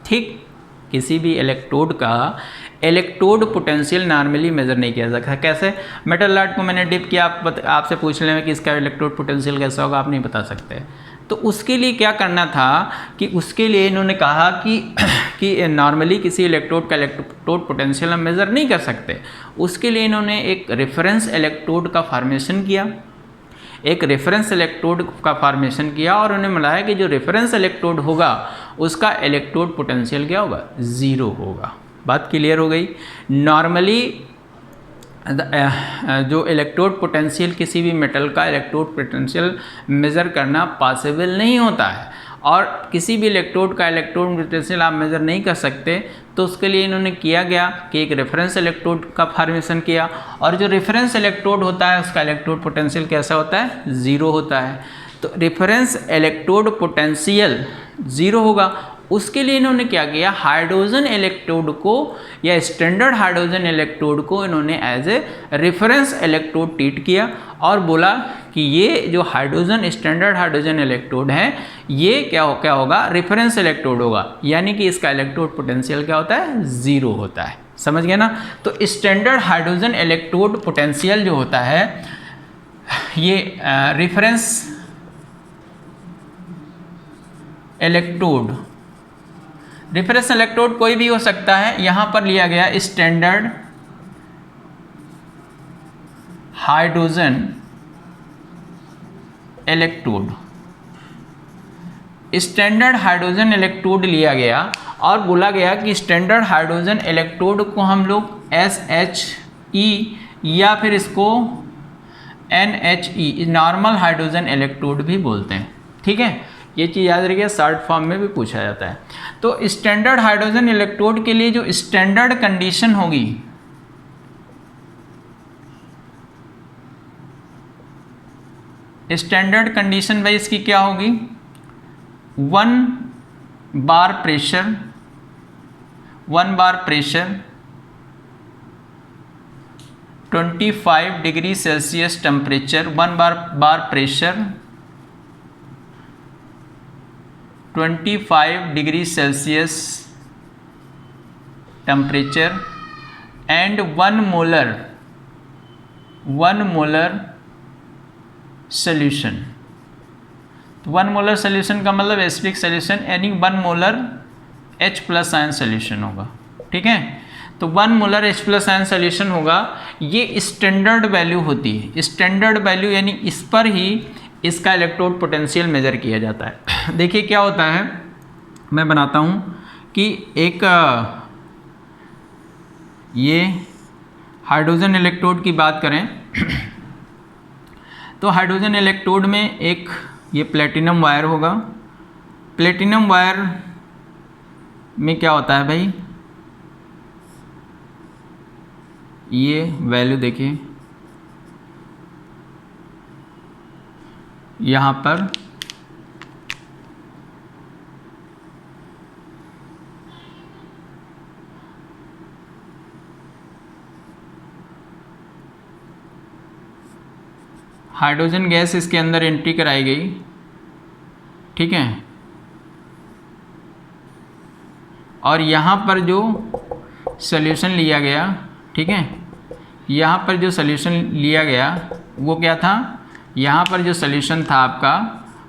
ठीक, किसी भी इलेक्ट्रोड का इलेक्ट्रोड पोटेंशियल नॉर्मली मेज़र नहीं किया जा सकता। कैसे, मेटल रॉड को मैंने डिप किया, आपसे पूछ लें कि इसका इलेक्ट्रोड पोटेंशियल कैसा होगा, आप नहीं बता सकते। तो उसके लिए क्या करना था कि उसके लिए इन्होंने कहा कि नॉर्मली किसी इलेक्ट्रोड का इलेक्ट्रोड पोटेंशियल हम मेज़र नहीं कर सकते। उसके लिए इन्होंने एक रेफरेंस इलेक्ट्रोड का फॉर्मेशन किया, एक रेफरेंस इलेक्ट्रोड का फॉर्मेशन किया, और उन्हें मिला कि जो रेफरेंस इलेक्ट्रोड होगा उसका इलेक्ट्रोड पोटेंशियल क्या होगा, ज़ीरो होगा। बात क्लियर हो गई। नॉर्मली जो इलेक्ट्रोड पोटेंशियल किसी भी मेटल का इलेक्ट्रोड पोटेंशियल मेज़र करना पॉसिबल नहीं होता है, और किसी भी इलेक्ट्रोड का इलेक्ट्रोड पोटेंशियल आप मेज़र नहीं कर सकते, तो उसके लिए इन्होंने किया गया कि एक रेफरेंस इलेक्ट्रोड का फॉर्मेशन किया, और जो रेफरेंस इलेक्ट्रोड होता है उसका इलेक्ट्रोड पोटेंशियल कैसा होता है, ज़ीरो होता है। तो रेफरेंस इलेक्ट्रोड पोटेंशियल ज़ीरो होगा। उसके लिए इन्होंने क्या किया, हाइड्रोजन इलेक्ट्रोड को या स्टैंडर्ड हाइड्रोजन इलेक्ट्रोड को इन्होंने as a reference electrode treat किया, और बोला कि ये जो हाइड्रोजन स्टैंडर्ड हाइड्रोजन इलेक्ट्रोड है ये क्या होगा, रेफरेंस इलेक्ट्रोड होगा, यानी कि इसका इलेक्ट्रोड पोटेंशियल क्या होता है, ज़ीरो होता है। समझ गए ना। तो स्टैंडर्ड हाइड्रोजन इलेक्ट्रोड पोटेंशियल जो होता है ये रेफरेंस इलेक्ट्रोड, रेफरेंस इलेक्ट्रोड कोई भी हो सकता है, यहां पर लिया गया standard hydrogen electrode. Standard hydrogen electrode लिया गया और बोला गया कि स्टैंडर्ड हाइड्रोजन इलेक्ट्रोड को हम लोग SHE या फिर इसको NHE नॉर्मल हाइड्रोजन इलेक्ट्रोड भी बोलते हैं। ठीक है, ये चीज़ याद रखिए, शॉर्ट फॉर्म में भी पूछा जाता है। तो स्टैंडर्ड हाइड्रोजन इलेक्ट्रोड के लिए जो स्टैंडर्ड कंडीशन होगी, स्टैंडर्ड कंडीशन भाई इसकी क्या होगी, 1 bar pressure 25 degree Celsius temperature, 1 bar pressure 25 degree Celsius temperature and 1 molar solution. तो 1 मोलर सोल्यूशन का मतलब एसिडिक सोल्यूशन यानी 1 मोलर H+ आयन सोल्यूशन होगा। ठीक है, तो 1 मोलर H+ आयन सोल्यूशन होगा। ये स्टैंडर्ड वैल्यू होती है, स्टैंडर्ड वैल्यू यानी इस पर ही इसका इलेक्ट्रोड पोटेंशियल मेजर किया जाता है। देखिए क्या होता है, मैं बनाता हूँ कि एक ये हाइड्रोजन इलेक्ट्रोड की बात करें तो हाइड्रोजन इलेक्ट्रोड में एक ये प्लेटिनम वायर होगा। प्लेटिनम वायर में क्या होता है भाई, ये वैल्यू देखिए यहाँ पर हाइड्रोजन गैस इसके अंदर एंट्री कराई गई। ठीक है, और यहाँ पर जो सॉल्यूशन लिया गया, ठीक है, यहाँ पर जो सॉल्यूशन लिया गया वो क्या था, यहाँ पर जो सॉल्यूशन था आपका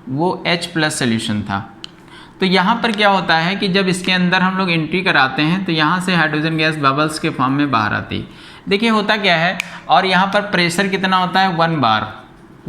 वो H+ सॉल्यूशन था। तो यहाँ पर क्या होता है कि जब इसके अंदर हम लोग एंट्री कराते हैं तो यहाँ से हाइड्रोजन गैस बबल्स के फॉर्म में बाहर आती है। देखिए होता क्या है, और यहाँ पर प्रेशर कितना होता है, 1 बार।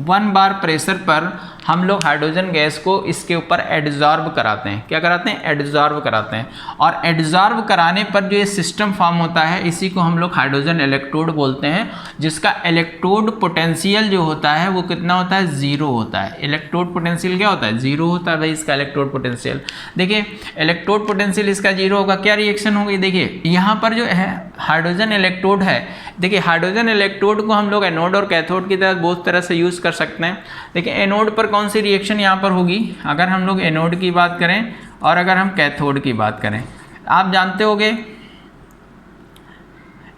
1 बार प्रेशर पर हम लोग हाइड्रोजन गैस को इसके ऊपर एडजॉर्ब कराते हैं। क्या कराते हैं, एडजॉर्ब कराते हैं। और एडजॉर्ब कराने पर जो ये सिस्टम फॉर्म होता है इसी को हम लोग हाइड्रोजन इलेक्ट्रोड बोलते हैं, जिसका इलेक्ट्रोड पोटेंशियल जो होता है वो कितना होता है, 0 होता है। इलेक्ट्रोड पोटेंशियल क्या होता है, 0 होता है भाई इसका इलेक्ट्रोड पोटेंशियल। देखिए इलेक्ट्रोड पोटेंशियल इसका 0 होगा, क्या रिएक्शन होगी, देखिए यहाँ पर जो है हाइड्रोजन इलेक्ट्रोड है, देखिए हाइड्रोजन इलेक्ट्रोड को हम लोग एनोड और कैथोड की तरह बहुत तरह से यूज़ कर सकते हैं। देखिए एनोड पर कौन सी रिएक्शन यहाँ पर होगी, अगर हम लोग एनोड की बात करें और अगर हम कैथोड की बात करें, आप जानते होंगे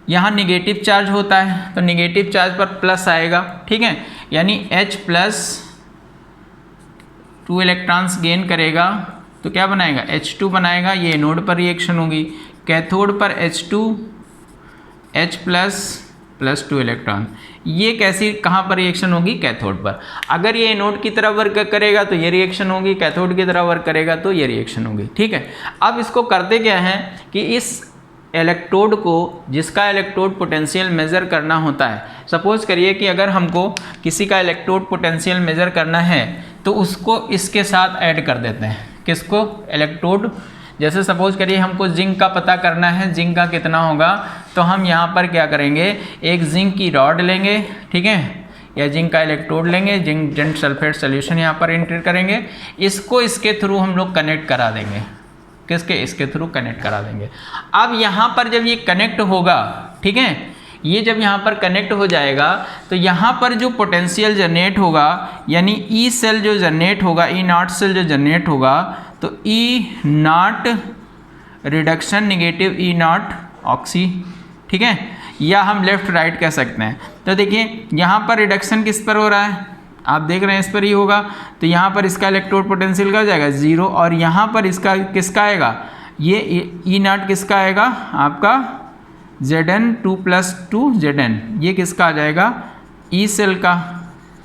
यहाँ निगेटिव चार्ज होता है, तो निगेटिव चार्ज पर प्लस आएगा। ठीक है, यानी H+ 2 इलेक्ट्रॉन्स गेन करेगा तो क्या बनाएगा, H2 बनाएगा। ये एनोड पर रिएक्शन होगी। कैथोड पर H2 H+ 2 इलेक्ट्रॉन, ये कैसी कहाँ पर रिएक्शन होगी, कैथोड पर। अगर ये एनोड की तरह वर्क करेगा तो ये रिएक्शन होगी, कैथोड की तरह वर्क करेगा तो ये रिएक्शन होगी। ठीक है, अब इसको करते क्या है कि इस इलेक्ट्रोड को, जिसका इलेक्ट्रोड पोटेंशियल मेज़र करना होता है, सपोज करिए कि अगर हमको किसी का इलेक्ट्रोड पोटेंशियल मेज़र करना है तो उसको इसके साथ ऐड कर देते हैं। किसको, इलेक्ट्रोड। जैसे सपोज करिए हमको जिंक का पता करना है, जिंक का कितना होगा, तो हम यहाँ पर क्या करेंगे, एक जिंक की रॉड लेंगे, ठीक है, या जिंक का इलेक्ट्रोड लेंगे, जिंक जिंक सल्फेट सोल्यूशन यहाँ पर एंटर करेंगे, इसको इसके थ्रू हम लोग कनेक्ट करा देंगे। किसके, इसके थ्रू कनेक्ट करा देंगे। अब यहाँ पर जब ये कनेक्ट होगा, ठीक है, ये जब यहाँ पर कनेक्ट हो जाएगा तो यहाँ पर जो पोटेंशियल जनरेट होगा, यानी ई सेल जो जनरेट होगा, E0 सेल जो जनरेट होगा, तो E0 reduction negative E0 oxy, ठीक है, या हम लेफ्ट राइट कह सकते हैं। तो देखिए यहाँ पर रिडक्शन किस पर हो रहा है, आप देख रहे हैं इस पर ही होगा, तो यहाँ पर इसका इलेक्ट्रोड पोटेंशियल क्या हो जाएगा, 0, और यहाँ पर इसका किसका आएगा, ये E0 किसका आएगा, आपका Zn 2 + 2 Zn, ये किसका आ जाएगा, ई सेल का,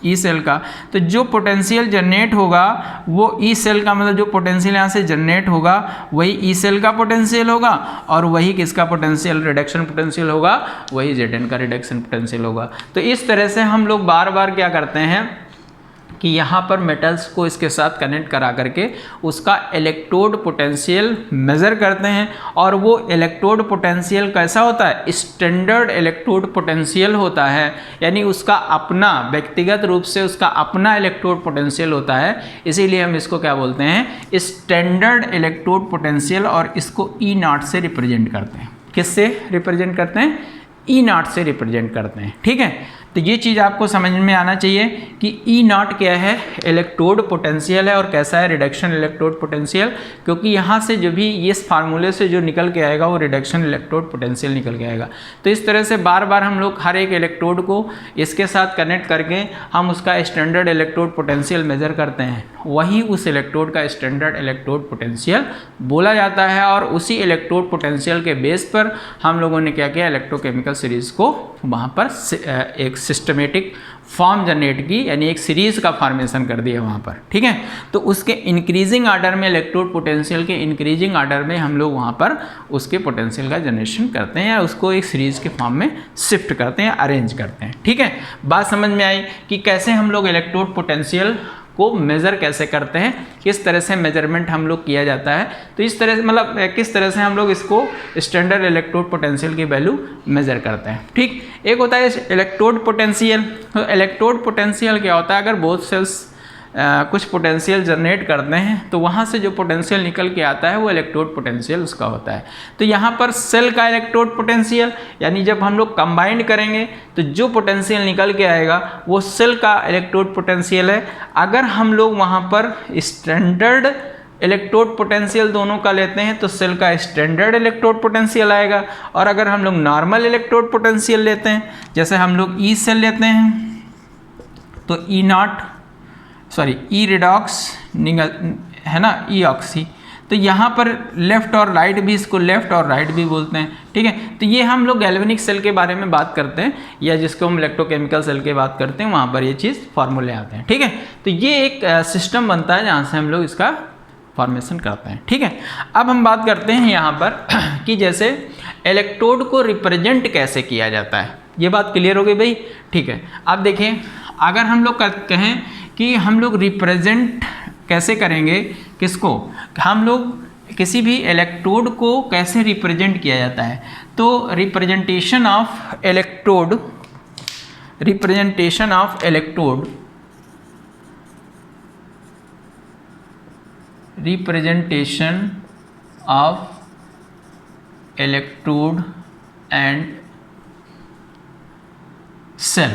ई सेल का। तो जो पोटेंशियल जनरेट होगा वो ई सेल का, मतलब जो पोटेंशियल यहाँ से जनरेट होगा वही ई सेल का पोटेंशियल होगा, और वही किसका पोटेंशियल, रिडक्शन पोटेंशियल होगा, वही Zn का रिडक्शन पोटेंशियल होगा। तो इस तरह से हम लोग बार बार क्या करते हैं कि यहाँ पर मेटल्स को इसके साथ कनेक्ट करा करके उसका इलेक्ट्रोड पोटेंशियल मेज़र करते हैं। और वो इलेक्ट्रोड पोटेंशियल कैसा होता है, स्टैंडर्ड इलेक्ट्रोड पोटेंशियल होता है, यानी उसका अपना व्यक्तिगत रूप से उसका अपना इलेक्ट्रोड पोटेंशियल होता है। इसीलिए हम इसको क्या बोलते हैं, स्टैंडर्ड इलेक्ट्रोड पोटेंशियल, और इसको E0 से रिप्रेजेंट करते हैं। किससे रिप्रेजेंट करते हैं, E0 से रिप्रेजेंट करते हैं। ठीक है, तो ये चीज़ आपको समझ में आना चाहिए कि ई नॉट क्या है, इलेक्ट्रोड पोटेंशियल है, और कैसा है, रिडक्शन इलेक्ट्रोड पोटेंशियल, क्योंकि यहाँ से जो भी इस फार्मूले से जो निकल के आएगा वो रिडक्शन इलेक्ट्रोड पोटेंशियल निकल के आएगा। तो इस तरह से बार बार हम लोग हर एक इलेक्ट्रोड को इसके साथ कनेक्ट करके हम उसका स्टैंडर्ड इलेक्ट्रोड पोटेंशियल मेजर करते हैं, वही उस इलेक्ट्रोड का स्टैंडर्ड इलेक्ट्रोड पोटेंशियल बोला जाता है। और उसी इलेक्ट्रोड पोटेंशियल के बेस पर हम लोगों ने क्या किया, इलेक्ट्रोकेमिकल सीरीज़ को वहाँ पर एक सिस्टमेटिक फॉर्म जनरेट की, यानी एक सीरीज़ का फॉर्मेशन कर दिया वहाँ पर, ठीक है। तो उसके इंक्रीजिंग आर्डर में, इलेक्ट्रोड पोटेंशियल के इंक्रीजिंग आर्डर में हम लोग वहाँ पर उसके पोटेंशियल का जनरेशन करते हैं, या उसको एक सीरीज़ के फॉर्म में शिफ्ट करते हैं, अरेंज करते हैं, ठीक है। बात समझ में आई कि कैसे हम लोग इलेक्ट्रोड पोटेंशियल को मेज़र कैसे करते हैं, किस तरह से मेजरमेंट हम लोग किया जाता है। तो इस तरह से मतलब किस तरह से हम लोग इसको स्टैंडर्ड इलेक्ट्रोड पोटेंशियल की वैल्यू मेज़र करते हैं, ठीक। एक होता है इलेक्ट्रोड पोटेंशियल। तो इलेक्ट्रोड पोटेंशियल क्या होता है, अगर बोथ सेल्स कुछ पोटेंशियल जनरेट करते हैं तो वहाँ से जो पोटेंशियल निकल के आता है वो इलेक्ट्रोड पोटेंशियल उसका होता है। तो यहाँ पर सेल का इलेक्ट्रोड पोटेंशियल, यानी जब हम लोग कंबाइंड करेंगे तो जो पोटेंशियल निकल के आएगा वो सेल का इलेक्ट्रोड पोटेंशियल है। अगर हम लोग वहाँ पर स्टैंडर्ड इलेक्ट्रोड पोटेंशियल दोनों का लेते हैं तो सेल का स्टैंडर्ड इलेक्ट्रोड पोटेंशियल आएगा, और अगर हम लोग नॉर्मल इलेक्ट्रोड पोटेंशियल लेते हैं, जैसे हम लोग ई सेल लेते हैं तो ई नॉट, सॉरी ई रिडॉक्स है ना, ई ऑक्सी, तो यहाँ पर लेफ़्ट और राइट भी, इसको लेफ़्ट और राइट भी बोलते हैं, ठीक है। तो ये हम लोग गैल्वेनिक सेल के बारे में बात करते हैं, या जिसको हम इलेक्ट्रोकेमिकल सेल की बात करते हैं, वहाँ पर ये चीज़ फार्मूले आते हैं, ठीक है। तो ये एक सिस्टम बनता है जहाँ से हम लोग इसका फॉर्मेशन करते हैं, ठीक है। अब हम बात करते हैं यहाँ पर कि जैसे इलेक्ट्रोड को रिप्रेजेंट कैसे किया जाता है, ये बात क्लियर हो गई भाई, ठीक है। अब देखें, अगर हम लोग कहें कि हम लोग रिप्रेजेंट कैसे करेंगे किसको, हम लोग किसी भी इलेक्ट्रोड को कैसे रिप्रेजेंट किया जाता है, तो representation of electrode, representation of electrode, representation of electrode and cell,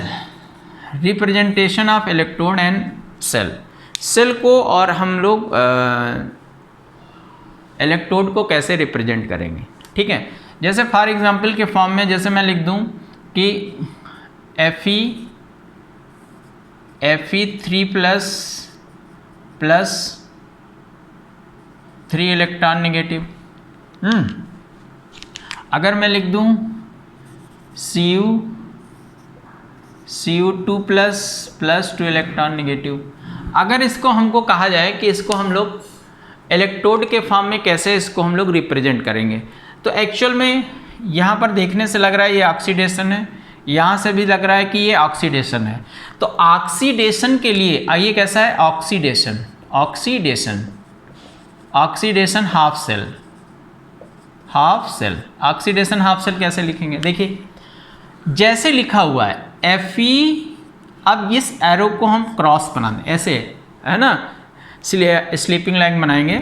representation of electrode and cell, cell को और हम लोग इलेक्ट्रोड को कैसे रिप्रेजेंट करेंगे, ठीक है। जैसे फॉर एग्जांपल के फॉर्म में जैसे मैं लिख दूं कि Fe 3+ 3 इलेक्ट्रॉन नेगेटिव, अगर मैं लिख दूं Cu2+ 2 इलेक्ट्रॉन नेगेटिव, अगर इसको हमको कहा जाए कि इसको हम लोग इलेक्ट्रोड के फॉर्म में कैसे इसको हम लोग रिप्रेजेंट करेंगे, तो एक्चुअल में यहाँ पर देखने से लग रहा है ये ऑक्सीडेशन है, यहाँ से भी लग रहा है कि ये ऑक्सीडेशन है। तो ऑक्सीडेशन के लिए आइए कैसा है, oxidation, oxidation, oxidation half cell, half cell, oxidation half cell कैसे लिखेंगे, देखिए जैसे लिखा हुआ है Fe, अब इस एरो को हम क्रॉस बना दें ऐसे, है ना, इसलिए स्लीपिंग लाइन बनाएंगे,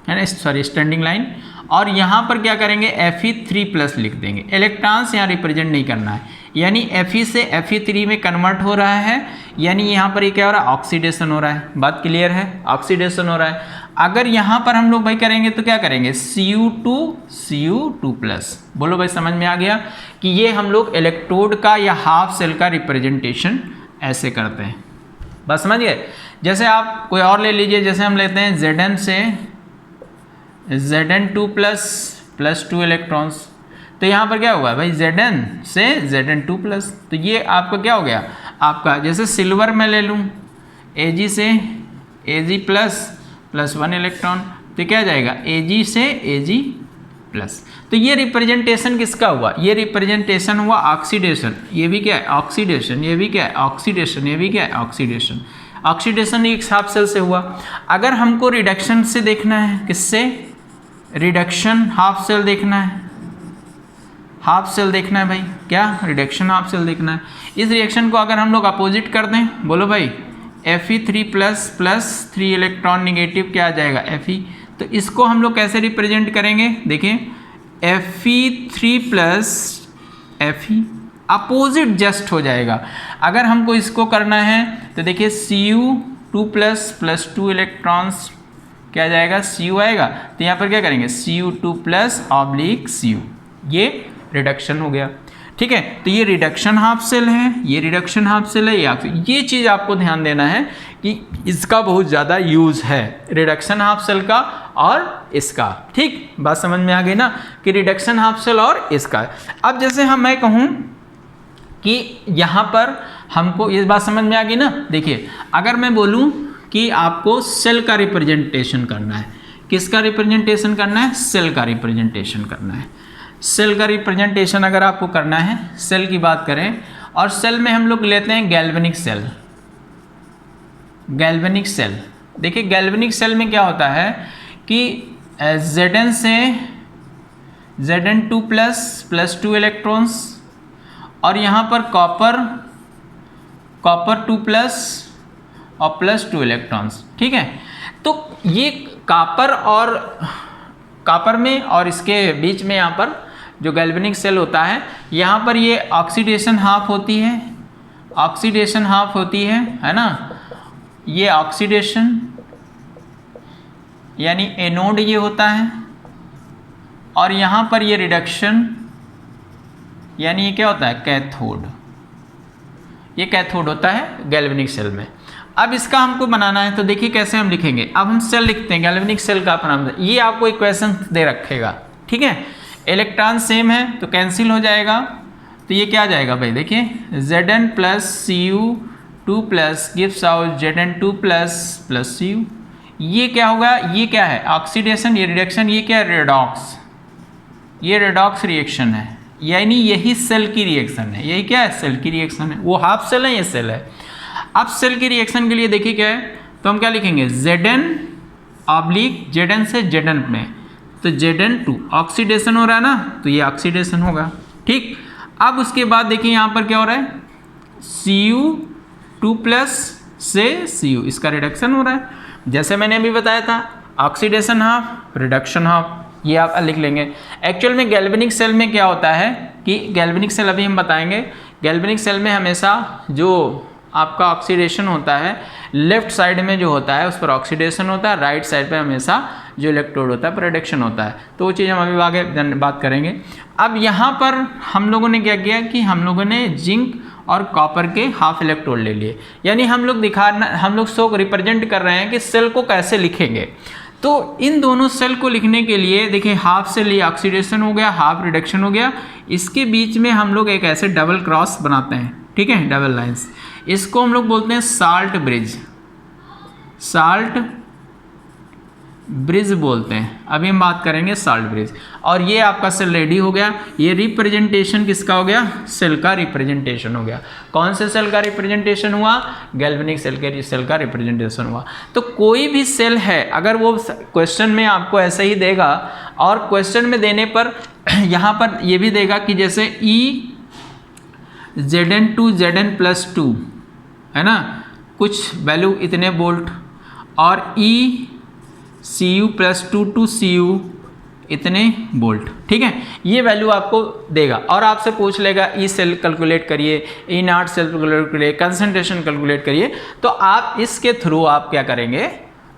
है ना, सॉरी स्टैंडिंग लाइन, और यहाँ पर क्या करेंगे Fe3+ लिख देंगे। इलेक्ट्रॉन्स यहाँ रिप्रेजेंट नहीं करना है, यानी Fe से Fe3 में कन्वर्ट हो रहा है, यानी यहाँ पर ये क्या हो रहा है, ऑक्सीडेशन हो रहा है। बात क्लियर है, ऑक्सीडेशन हो रहा है। अगर यहाँ पर हम लोग भाई करेंगे तो क्या करेंगे, Cu2+, बोलो भाई समझ में आ गया कि ये हम लोग इलेक्ट्रोड का या हाफ सेल का रिप्रेजेंटेशन ऐसे करते हैं। बस समझ गए। जैसे आप कोई और ले लीजिए, जैसे हम लेते हैं Zn से Zn2+ 2 इलेक्ट्रॉन्स, तो यहाँ पर क्या हुआ भाई, Zn से Zn2+, तो ये आपका क्या हो गया, आपका जैसे सिल्वर में ले लूँ Ag से Ag++1 इलेक्ट्रॉन, तो क्या जाएगा Ag से Ag+। तो ये रिप्रेजेंटेशन किसका हुआ, ये रिप्रेजेंटेशन हुआ ऑक्सीडेशन, ये भी क्या है ऑक्सीडेशन, ये भी क्या है ऑक्सीडेशन, ये भी क्या है ऑक्सीडेशन। ऑक्सीडेशन एक हाफ सेल से हुआ। अगर हमको रिडक्शन से देखना है, किससे, रिडक्शन हाफ सेल देखना है, हाफ सेल देखना है भाई, क्या रिडक्शन हाफ सेल देखना है। इस रिएक्शन को अगर हम लोग अपोजिट कर दें, बोलो भाई Fe3+ 3 इलेक्ट्रॉन निगेटिव क्या आ जाएगा Fe, तो इसको हम लोग कैसे रिप्रेजेंट करेंगे, देखिए Fe3+ Fe, अपोजिट जस्ट हो जाएगा। अगर हमको इसको करना है तो देखिए Cu2 प्लस 2 इलेक्ट्रॉन्स क्या जाएगा, Cu आएगा, तो यहाँ पर क्या करेंगे Cu2 प्लस ऑब्लिक Cu, ये रिडक्शन हो गया। ठीक है, तो ये रिडक्शन हाफ सेल है, ये रिडक्शन हाफ सेल है, ये चीज़ आपको ध्यान देना है कि इसका बहुत ज़्यादा यूज़ है, रिडक्शन हाफ सेल का और इसका। ठीक, बात समझ में आ गई ना कि रिडक्शन हाफ सेल और इसका। अब जैसे मैं कहूँ कि यहाँ पर हमको ये बात समझ में आ गई ना। देखिए अगर मैं बोलूँ कि आपको सेल का रिप्रेजेंटेशन करना है, किसका रिप्रेजेंटेशन करना है, सेल का रिप्रेजेंटेशन करना है। सेल का रिप्रेजेंटेशन अगर आपको करना है, सेल की बात करें, और सेल में हम लोग लेते हैं गैल्वेनिक सेल। गैल्वेनिक सेल, देखिए गैल्वेनिक सेल में क्या होता है कि Zn से Zn2 प्लस 2 इलेक्ट्रॉन्स, और यहाँ पर कॉपर 2 प्लस और प्लस 2 इलेक्ट्रॉन्स। ठीक है, तो ये कॉपर में और इसके बीच में यहाँ पर जो गैल्वेनिक सेल होता है, यहाँ पर ये ऑक्सीडेशन हाफ होती है, ऑक्सीडेशन हाफ होती है ना, ये ऑक्सीडेशन यानी एनोड ये होता है, और यहाँ पर ये रिडक्शन यानी ये क्या होता है, कैथोड, ये कैथोड होता है गैल्वेनिक सेल में। अब इसका हमको बनाना है तो देखिए कैसे हम लिखेंगे। अब हम सेल लिखते हैं, गैल्वेनिक सेल का नाम, ये आपको इक्वेशन दे रखेगा। ठीक है, इलेक्ट्रॉन सेम है तो कैंसिल हो जाएगा, तो ये क्या आ जाएगा भाई, देखिए Zn plus Cu2 plus gives out Zn2 plus Cu। ये क्या होगा, ये क्या है ऑक्सीडेशन, ये रिडक्शन, ये क्या है रेडॉक्स, ये रेडॉक्स रिएक्शन है, यानी यही सेल की रिएक्शन है, यही क्या है सेल की रिएक्शन है। वो हाफ सेल है, ये सेल है। अब सेल की रिएक्शन के लिए देखिए क्या है, तो हम क्या लिखेंगे Zn ऑब्लिक Zn से Zn में, तो Zn2 ऑक्सीडेशन हो रहा है ना, तो ये ऑक्सीडेशन होगा। ठीक, अब उसके बाद देखिए यहाँ पर क्या हो रहा है, Cu2 प्लस से Cu, इसका रिडक्शन हो रहा है। जैसे मैंने अभी बताया था, ऑक्सीडेशन हाफ, रिडक्शन हाफ, ये आप लिख लेंगे। एक्चुअल में गैल्वेनिक सेल में क्या होता है कि गैल्वेनिक सेल अभी हम बताएंगे, गैल्वेनिक सेल में हमेशा जो आपका ऑक्सीडेशन होता है, लेफ्ट साइड में जो होता है उस पर ऑक्सीडेशन होता है, राइट साइड पे हमेशा जो इलेक्ट्रोड होता है पर रिडक्शन होता है। तो वो चीज़ हम अभी आगे बात करेंगे। अब यहाँ पर हम लोगों ने क्या किया कि हम लोगों ने जिंक और कॉपर के हाफ इलेक्ट्रोड ले लिए, यानी हम लोग शो रिप्रेजेंट कर रहे हैं कि सेल को कैसे लिखेंगे। तो इन दोनों सेल को लिखने के लिए देखिए हाफ सेल ये ऑक्सीडेशन हो गया, हाफ रिडक्शन हो गया, इसके बीच में हम लोग एक ऐसे डबल क्रॉस बनाते हैं। ठीक है, डबल लाइंस, इसको हम लोग बोलते हैं साल्ट ब्रिज, साल्ट ब्रिज बोलते हैं। अभी हम बात करेंगे साल्ट ब्रिज। और ये आपका सेल रेडी हो गया, ये रिप्रेजेंटेशन किसका हो गया, सेल का रिप्रेजेंटेशन हो गया। कौन से सेल का रिप्रेजेंटेशन हुआ, गैल्वेनिक सेल का रिप्रेजेंटेशन हुआ। तो कोई भी सेल है, अगर वो क्वेश्चन में आपको ऐसे ही देगा, और क्वेश्चन में देने पर यहाँ पर ये भी देगा कि जैसे Zn2 Zn प्लस 2 है ना, कुछ वैल्यू इतने वोल्ट, और Cu प्लस 2 टू Cu इतने वोल्ट। ठीक है, ये वैल्यू आपको देगा और आपसे पूछ लेगा ई सेल कैलकुलेट करिए, ई नॉट सेल कैलकुलेट करिए, कंसंट्रेशन कैलकुलेट करिए। तो आप इसके थ्रू आप क्या करेंगे,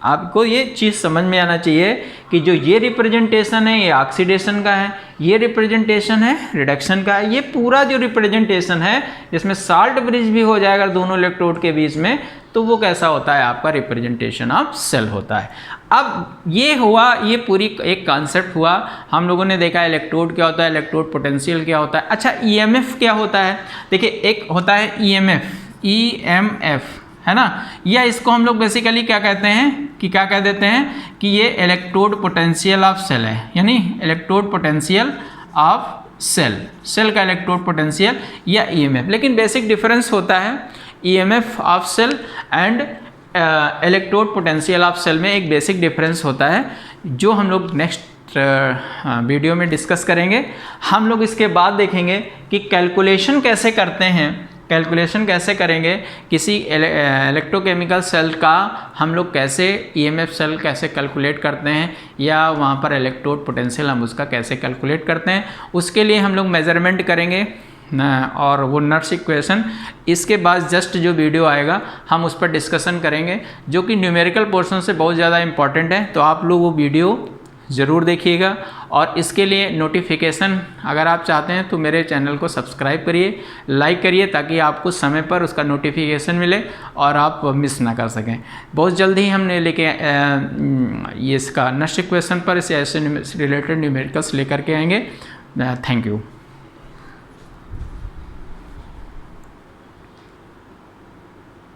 आपको ये चीज़ समझ में आना चाहिए कि जो ये रिप्रेजेंटेशन है ये ऑक्सीडेशन का है, ये रिप्रेजेंटेशन है रिडक्शन का है। ये पूरा जो रिप्रेजेंटेशन है जिसमें साल्ट ब्रिज भी हो जाएगा दोनों इलेक्ट्रोड के बीच में, तो वो कैसा होता है, आपका रिप्रेजेंटेशन ऑफ सेल होता है। अब ये हुआ, ये पूरी एक कॉन्सेप्ट हुआ। हम लोगों ने देखा इलेक्ट्रोड क्या होता है, इलेक्ट्रोड पोटेंशियल क्या होता है। अच्छा, ईएमएफ क्या होता है, देखिए एक होता है ईएमएफ है ना, या इसको हम लोग बेसिकली क्या कहते हैं कि क्या कह देते हैं कि ये इलेक्ट्रोड पोटेंशियल ऑफ सेल है, यानी इलेक्ट्रोड पोटेंशियल ऑफ सेल का इलेक्ट्रोड पोटेंशियल या ईएमएफ। लेकिन बेसिक डिफरेंस होता है EMF of cell and electrode potential of cell में एक बेसिक डिफरेंस होता है, जो हम लोग नेक्स्ट वीडियो में डिस्कस करेंगे। हम लोग इसके बाद देखेंगे कि कैलकुलेशन कैसे करते हैं, कैलकुलेशन कैसे करेंगे किसी इलेक्ट्रोकेमिकल सेल का, हम लोग कैसे ईएमएफ सेल कैसे कैलकुलेट करते हैं, या वहाँ पर इलेक्ट्रोड पोटेंशियल हम उसका कैसे कैलकुलेट करते हैं। उसके लिए हम लोग मेज़रमेंट करेंगे, और वो नर्स इक्वेशन इसके बाद जस्ट जो वीडियो आएगा हम उस पर डिस्कशन करेंगे, जो कि न्यूमेरिकल पोर्शन से बहुत ज़्यादा इम्पॉर्टेंट है। तो आप लोग वो वीडियो ज़रूर देखिएगा, और इसके लिए नोटिफिकेशन अगर आप चाहते हैं तो मेरे चैनल को सब्सक्राइब करिए, लाइक करिए, ताकि आपको समय पर उसका नोटिफिकेशन मिले और आप मिस ना कर सकें। बहुत जल्द ही हमने लेके ये इसका नेक्स्ट क्वेश्चन पर ऐसे रिलेटेड न्यूमेरिकल्स लेकर के आएंगे। Thank you.